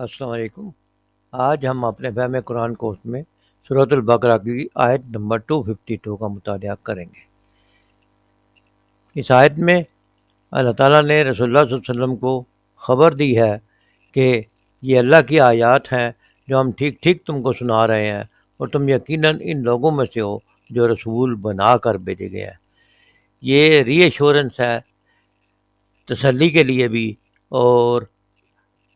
السلام علیکم۔ آج ہم اپنے فہم قرآن کورس میں سورۃ البقرہ کی آیت نمبر 252 کا مطالعہ کریں گے۔ اس آیت میں اللہ تعالیٰ نے رسول اللہ صلی اللہ علیہ وسلم کو خبر دی ہے کہ یہ اللہ کی آیات ہیں جو ہم ٹھیک ٹھیک تم کو سنا رہے ہیں، اور تم یقیناً ان لوگوں میں سے ہو جو رسول بنا کر بھیجے گئے ہیں۔ یہ ری ایشورنس ہے، تسلی کے لیے بھی اور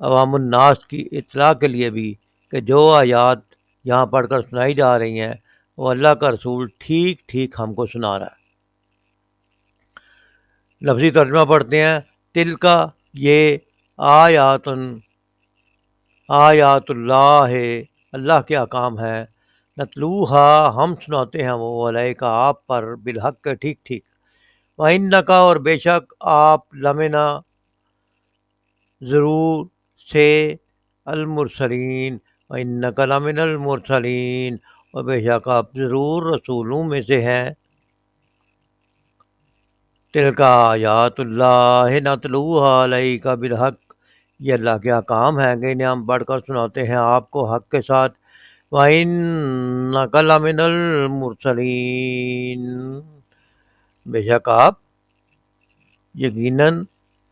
عوام الناس کی اطلاع کے لیے بھی، کہ جو آیات یہاں پڑھ کر سنائی جا رہی ہیں وہ اللہ کا رسول ٹھیک ٹھیک ہم کو سنا رہا ہے۔ لفظی ترجمہ پڑھتے ہیں۔ تل کا یہ آیات اللہ ہے، اللہ کے احکام ہے۔ نتلوہا ہم سناتے ہیں وہ علیکا آپ پر، بالحق کے ٹھیک ٹھیک۔ وَإِنَّکَ اور بے شک آپ، لمنا ضرور سے، المرسلین، وَإِنَّکَ لَمِنَ الْمُرسَلِین، اور بے شک آپ ضرور رسولوں میں سے ہیں۔ تلک آیات اللہ نتلوہا علیک بالحق، یہ اللہ کے احکام ہیں کہ انہیں ہم پڑھ کر سناتے ہیں آپ کو حق کے ساتھ۔ وَإِنَّکَ لَمِنَ الْمُرسَلِین، بے شک آپ یقیناً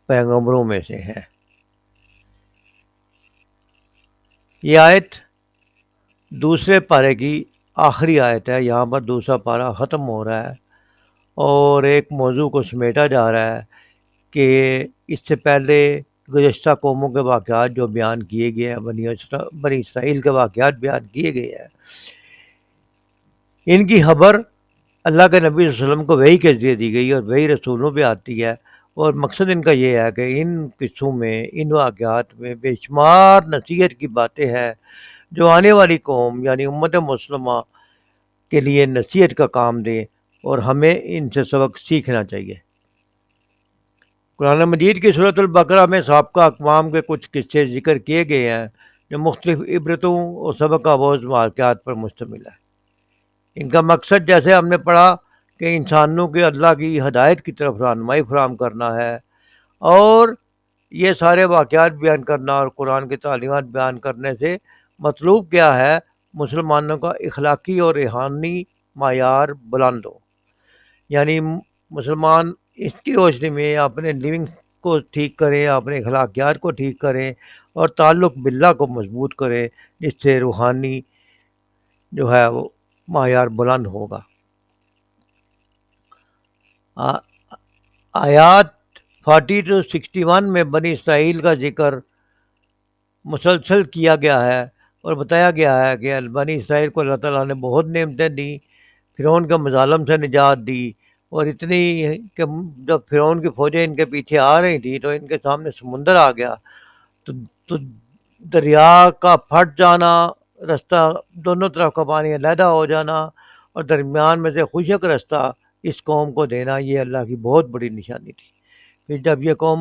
پیغمبروں میں سے ہیں۔ یہ آیت دوسرے پارے کی آخری آیت ہے۔ یہاں پر دوسرا پارہ ختم ہو رہا ہے اور ایک موضوع کو سمیٹا جا رہا ہے کہ اس سے پہلے گزشتہ قوموں کے واقعات جو بیان کیے گئے ہیں، بنی اسرائیل کے واقعات بیان کیے گئے ہیں، ان کی خبر اللہ کے نبی صلی اللہ علیہ وسلم کو وحی کے ذریعے دی گئی اور وحی رسولوں پہ آتی ہے، اور مقصد ان کا یہ ہے کہ ان قصوں میں، ان واقعات میں بے شمار نصیحت کی باتیں ہیں جو آنے والی قوم یعنی امت مسلمہ کے لیے نصیحت کا کام دیں، اور ہمیں ان سے سبق سیکھنا چاہیے۔ قرآن مجید کی سورۃ البقرہ میں سابقہ اقوام کے کچھ قصے ذکر کیے گئے ہیں جو مختلف عبرتوں اور سبق آموز واقعات پر مشتمل ہے۔ ان کا مقصد، جیسے ہم نے پڑھا، کہ انسانوں کے اللہ کی ہدایت کی طرف رہنمائی فراہم کرنا ہے، اور یہ سارے واقعات بیان کرنا اور قرآن کی تعلیمات بیان کرنے سے مطلوب کیا ہے؟ مسلمانوں کا اخلاقی اور روحانی معیار بلند ہو، یعنی مسلمان اس کی روشنی میں اپنے لیونگ کو ٹھیک کریں، اپنے اخلاقیات کو ٹھیک کریں اور تعلق باللہ کو مضبوط کریں، جس سے روحانی جو ہے وہ معیار بلند ہوگا۔ آیات 40 to 61 میں بنی اسرائیل کا ذکر مسلسل کیا گیا ہے اور بتایا گیا ہے کہ بنی اسرائیل کو اللہ تعالیٰ نے بہت نعمتیں دیں، فرعون کے مظالم سے نجات دی، اور اتنی کہ جب فرعون کی فوجیں ان کے پیچھے آ رہی تھی تو ان کے سامنے سمندر آ گیا، تو دریا کا پھٹ جانا، رستہ دونوں طرف کا پانی علیحدہ ہو جانا اور درمیان میں سے خشک رستہ اس قوم کو دینا، یہ اللہ کی بہت بڑی نشانی تھی۔ پھر جب یہ قوم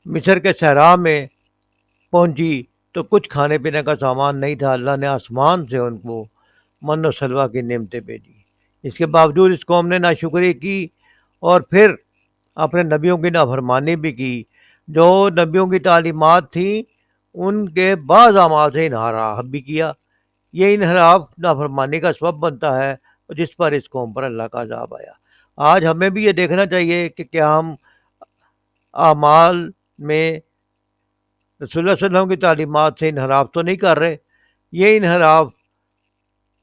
مصر کے صحرا میں پہنچی تو کچھ کھانے پینے کا سامان نہیں تھا، اللہ نے آسمان سے ان کو من و سلوہ کی نعمتیں بھیجی۔ اس کے باوجود اس قوم نے ناشکری کی اور پھر اپنے نبیوں کی نافرمانی بھی کی۔ جو نبیوں کی تعلیمات تھیں ان کے بعض اعمال سے انحراف بھی کیا۔ یہ انحراف نافرمانی کا سبب بنتا ہے، جس پر اس قوم پر اللہ کا عذاب آیا۔ آج ہمیں بھی یہ دیکھنا چاہیے کہ کیا ہم اعمال میں رسول اللہ صلی اللہ علیہ وسلم کی تعلیمات سے انحراف تو نہیں کر رہے۔ یہ انحراف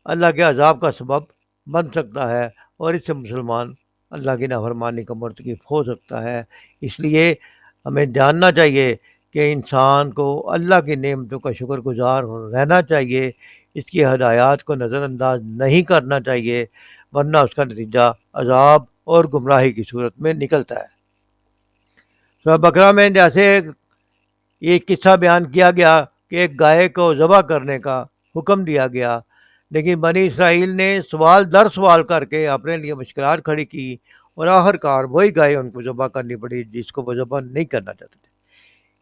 اللہ کے عذاب کا سبب بن سکتا ہے اور اس سے مسلمان اللہ کی نافرمانی کا مرتکب ہو سکتا ہے۔ اس لیے ہمیں جاننا چاہیے کہ انسان کو اللہ کی نعمتوں کا شکر گزار رہنا چاہیے، اس کی ہدایات کو نظر انداز نہیں کرنا چاہیے، ورنہ اس کا نتیجہ عذاب اور گمراہی کی صورت میں نکلتا ہے۔ سورہ بقرہ میں جیسے ایک قصہ بیان کیا گیا کہ ایک گائے کو ذبح کرنے کا حکم دیا گیا، لیکن بنی اسرائیل نے سوال در سوال کر کے اپنے لیے مشکلات کھڑی کی، اور آخر کار وہی گائے ان کو ذبح کرنی پڑی جس کو وہ ذبح نہیں کرنا چاہتے تھے۔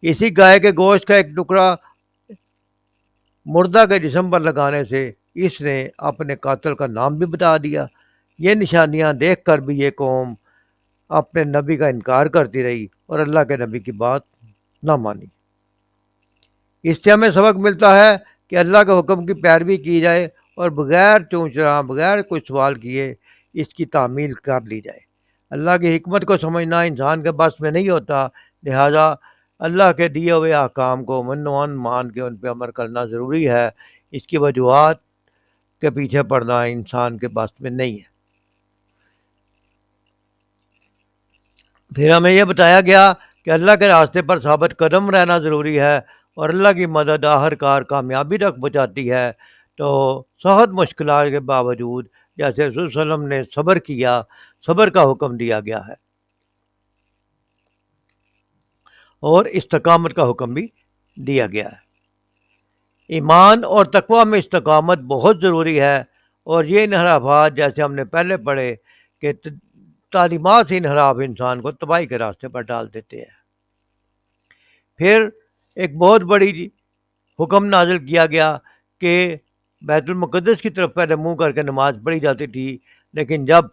اسی گائے کے گوشت کا ایک ٹکڑا مردہ کے جسم پر لگانے سے اس نے اپنے قاتل کا نام بھی بتا دیا۔ یہ نشانیاں دیکھ کر بھی یہ قوم اپنے نبی کا انکار کرتی رہی اور اللہ کے نبی کی بات نہ مانی۔ اس سے ہمیں سبق ملتا ہے کہ اللہ کے حکم کی پیروی کی جائے اور بغیر چونچنا بغیر کوئی سوال کیے اس کی تعمیل کر لی جائے۔ اللہ کی حکمت کو سمجھنا انسان کے بس میں نہیں ہوتا، لہذا اللہ کے دیے ہوئے احکام کو من مان کے ان پہ عمل کرنا ضروری ہے۔ اس کی وجوہات کے پیچھے پڑنا انسان کے بس میں نہیں ہے۔ پھر ہمیں یہ بتایا گیا کہ اللہ کے راستے پر ثابت قدم رہنا ضروری ہے اور اللہ کی مدد آخر کار کامیابی تک پہنچاتی ہے۔ تو سخت مشکلات کے باوجود جیسے رسول صلی اللہ علیہ وسلم نے صبر کیا، صبر کا حکم دیا گیا ہے اور استقامت کا حکم بھی دیا گیا ہے۔ ایمان اور تقوی میں استقامت بہت ضروری ہے، اور یہ انحرافات جیسے ہم نے پہلے پڑھے کہ تعلیمات سے انحراف انسان کو تباہی کے راستے پر ڈال دیتے ہیں۔ پھر ایک بہت بڑی حکم نازل کیا گیا کہ بیت المقدس کی طرف پہلے منہ کر کے نماز پڑھی جاتی تھی، لیکن جب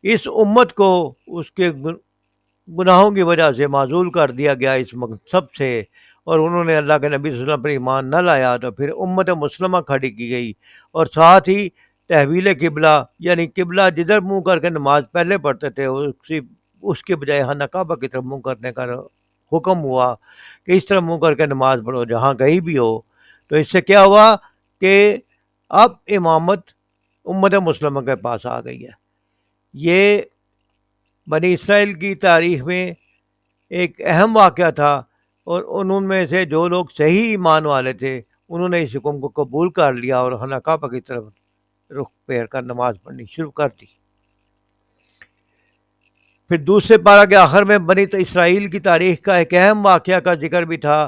اس امت کو اس کے گناہوں کی وجہ سے معزول کر دیا گیا اس منصب سے، اور انہوں نے اللہ کے نبی صلی اللہ علیہ وسلم پر ایمان نہ لایا، تو پھر امت مسلمہ کھڑی کی گئی، اور ساتھ ہی تحویل قبلہ یعنی قبلہ جدھر منہ کر کے نماز پہلے پڑھتے تھے اس کے بجائے خانہ کعبہ کی طرف منہ کرنے کا حکم ہوا کہ اس طرح منہ کر کے نماز پڑھو جہاں کہیں بھی ہو۔ تو اس سے کیا ہوا کہ اب امامت امت مسلمہ کے پاس آ گئی ہے۔ یہ بنی اسرائیل کی تاریخ میں ایک اہم واقعہ تھا، اور انہوں میں سے جو لوگ صحیح ایمان والے تھے انہوں نے اس حکم کو قبول کر لیا اور خانہ کعبہ کی طرف رخ پھیر کر نماز پڑھنی شروع کر دی۔ پھر دوسرے پارہ کے آخر میں بنی اسرائیل کی تاریخ کا ایک اہم واقعہ کا ذکر بھی تھا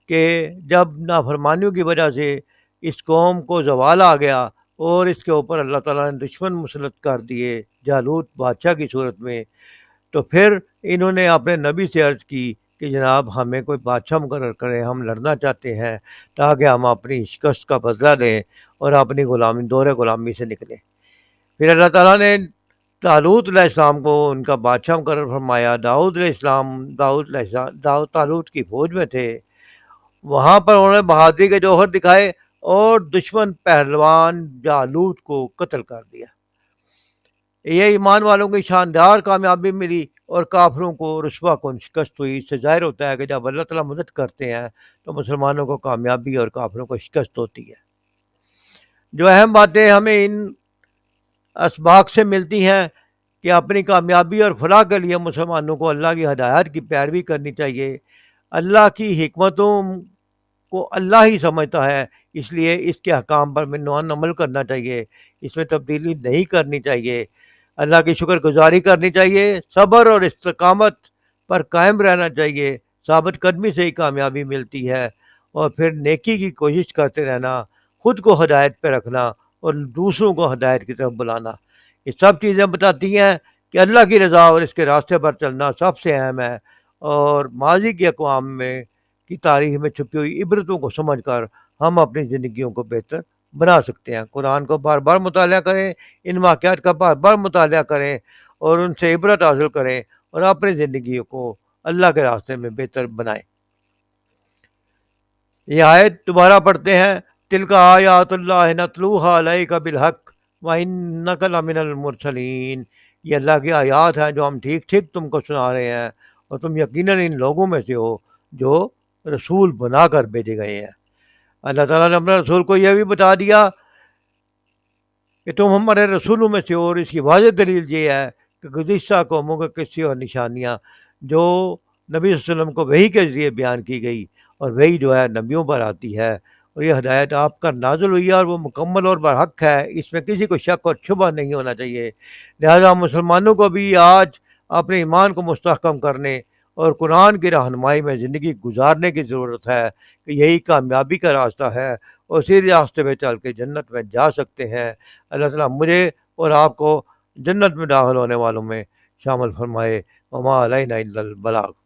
کہ جب نافرمانیوں کی وجہ سے اس قوم کو زوال آ گیا اور اس کے اوپر اللہ تعالیٰ نے دشمن مسلط کر دیے جالوت بادشاہ کی صورت میں، تو پھر انہوں نے اپنے نبی سے عرض کی کہ جناب ہمیں کوئی بادشاہ مقرر کریں، ہم لڑنا چاہتے ہیں تاکہ ہم اپنی شکست کا بدلہ لیں اور اپنی دور غلامی سے نکلیں۔ پھر اللہ تعالیٰ نے طالوت علیہ السلام کو ان کا بادشاہ مقرر فرمایا۔ طالوت کی فوج میں تھے، وہاں پر انہوں نے بہادری کے جوہر دکھائے اور دشمن پہلوان جالوت کو قتل کر دیا۔ یہ ایمان والوں کی شاندار کامیابی ملی اور کافروں کو رسوا کن شکست ہوئی۔ اس سے ظاہر ہوتا ہے کہ جب اللہ تعالیٰ مدد کرتے ہیں تو مسلمانوں کو کامیابی اور کافروں کو شکست ہوتی ہے۔ جو اہم باتیں ہمیں ان اسباق سے ملتی ہیں کہ اپنی کامیابی اور فلاح کے لیے مسلمانوں کو اللہ کی ہدایات کی پیروی کرنی چاہیے۔ اللہ کی حکمتوں کو اللہ ہی سمجھتا ہے، اس لیے اس کے احکام پر منوان عمل کرنا چاہیے، اس میں تبدیلی نہیں کرنی چاہیے، اللہ کی شکر گزاری کرنی چاہیے، صبر اور استقامت پر قائم رہنا چاہیے۔ ثابت قدمی سے ہی کامیابی ملتی ہے، اور پھر نیکی کی کوشش کرتے رہنا، خود کو ہدایت پہ رکھنا اور دوسروں کو ہدایت کی طرف بلانا، یہ سب چیزیں بتاتی ہیں کہ اللہ کی رضا اور اس کے راستے پر چلنا سب سے اہم ہے، اور ماضی کی اقوام میں کی تاریخ میں چھپی ہوئی عبرتوں کو سمجھ کر ہم اپنی زندگیوں کو بہتر بنا سکتے ہیں۔ قرآن کو بار بار مطالعہ کریں، ان واقعات کا بار بار مطالعہ کریں اور ان سے عبرت حاصل کریں اور اپنی زندگیوں کو اللہ کے راستے میں بہتر بنائیں۔ یہ آیت دوبارہ پڑھتے ہیں، تلک آیات اللہ نتلوہا علیک بالحق وانک لمن المرسلین۔ یہ اللہ کی آیات ہیں جو ہم ٹھیک ٹھیک تم کو سنا رہے ہیں، اور تم یقیناً ان لوگوں میں سے ہو جو رسول بنا کر بھیجے گئے ہیں۔ اللہ تعالیٰ نے اپنے رسول کو یہ بھی بتا دیا کہ تم ہمارے رسولوں میں سے ہو، اور اس کی واضح دلیل یہ ہے کہ گزشتہ قوموں کے قصے اور نشانیاں جو نبی صلی اللہ علیہ وسلم کو وحی کے ذریعے بیان کی گئی، اور وہی جو ہے نبیوں پر آتی ہے، اور یہ ہدایت آپ کا نازل ہوئی ہے اور وہ مکمل اور برحق ہے، اس میں کسی کو شک اور شبہ نہیں ہونا چاہیے۔ لہذا مسلمانوں کو بھی آج اپنے ایمان کو مستحکم کرنے اور قرآن کی رہنمائی میں زندگی گزارنے کی ضرورت ہے کہ یہی کامیابی کا راستہ ہے، اور اسی راستے پہ چل کے جنت میں جا سکتے ہیں۔ اللہ تعالیٰ مجھے اور آپ کو جنت میں داخل ہونے والوں میں شامل فرمائے۔ وما علینا الا البلاغ۔